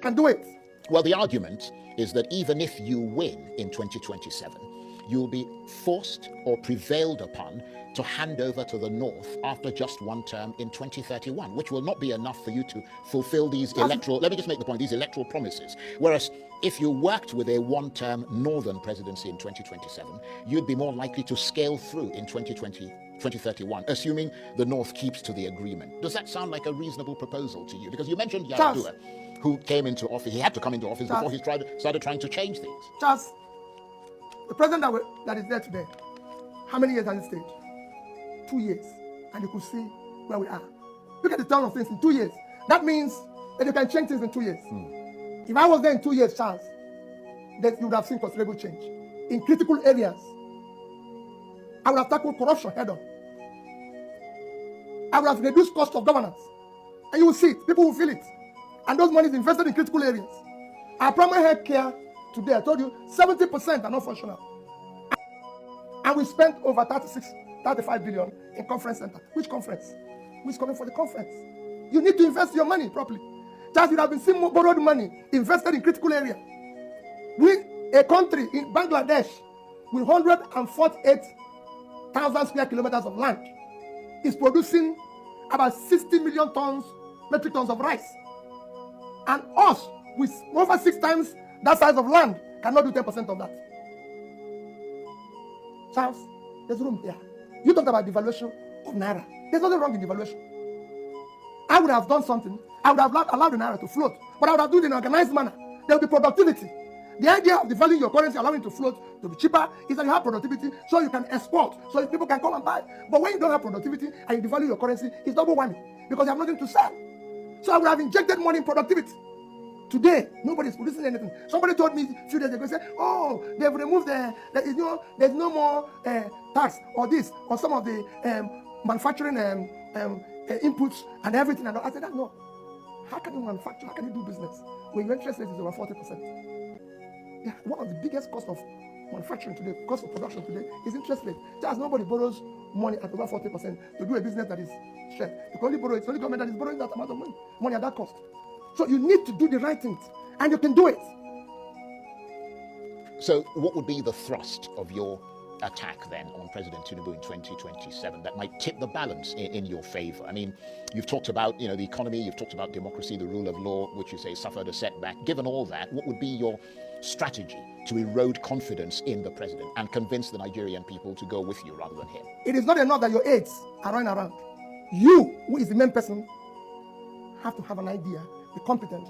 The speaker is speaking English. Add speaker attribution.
Speaker 1: can do it.
Speaker 2: Well, the argument is that even if you win in 2027, you'll be forced or prevailed upon to hand over to the North after just one term in 2031, which will not be enough for you to fulfill these electoral, let me just make the point, these electoral promises. Whereas if you worked with a one-term Northern presidency in 2027, you'd be more likely to scale through in 2031, assuming the North keeps to the agreement. Does that sound like a reasonable proposal to you? Because you mentioned Yar'Adua, who came into office, he had to come into office before he started trying to change things.
Speaker 1: Charles, the president that is there today, how many years has he stayed? 2 years. And you could see where we are. Look at the turn of things in 2 years. That means that you can change things in 2 years. If I was there in 2 years, Charles, then you would have seen considerable change. In critical areas, I would have tackled corruption head on. I would have reduced cost of governance. And you will see it. People will feel it. And those monies invested in critical areas. Our primary health care today, I told you, 70% are not functional. And we spent over 35 billion in conference center. Which conference? Who's coming for the conference? You need to invest your money properly. Just you have been seeing borrowed money invested in critical areas. A country in Bangladesh with 148,000 square kilometers of land is producing about 60 million metric tons of rice. And us, with over 6 times that size of land, cannot do 10% of that. Charles, there's room here. You talked about devaluation of Naira. There's nothing wrong in devaluation. I would have done something. I would have allowed the Naira to float. But I would have done it in an organized manner. There will be productivity. The idea of devaluing your currency, allowing it to float, to be cheaper, is that you have productivity so you can export, so people can come and buy. But when you don't have productivity and you devalue your currency, it's double whammy because you have nothing to sell. So I would have injected money in productivity. Today, nobody is producing anything. Somebody told me a few days ago, said, oh, they've removed there's no more tax or this, or some of the manufacturing inputs and everything. And I said, no. How can you manufacture? How can you do business when your interest rate is over 40%? Yeah, one of the biggest costs of manufacturing today, cost of production today, is interest rate. Just nobody borrows money at over 40% to do a business that is shared. You can only borrow, it's only government that is borrowing that amount of money at that cost. So you need to do the right things, and you can do it.
Speaker 2: So what would be the thrust of your attack then on President Tinubu in 2027 that might tip the balance in your favor? I mean, you've talked about, the economy, you've talked about democracy, the rule of law, which you say suffered a setback. Given all that, what would be your strategy to erode confidence in the president and convince the Nigerian people to go with you rather than him?
Speaker 1: It is not enough that your aides are running around. You, who is the main person, have to have an idea, be competent,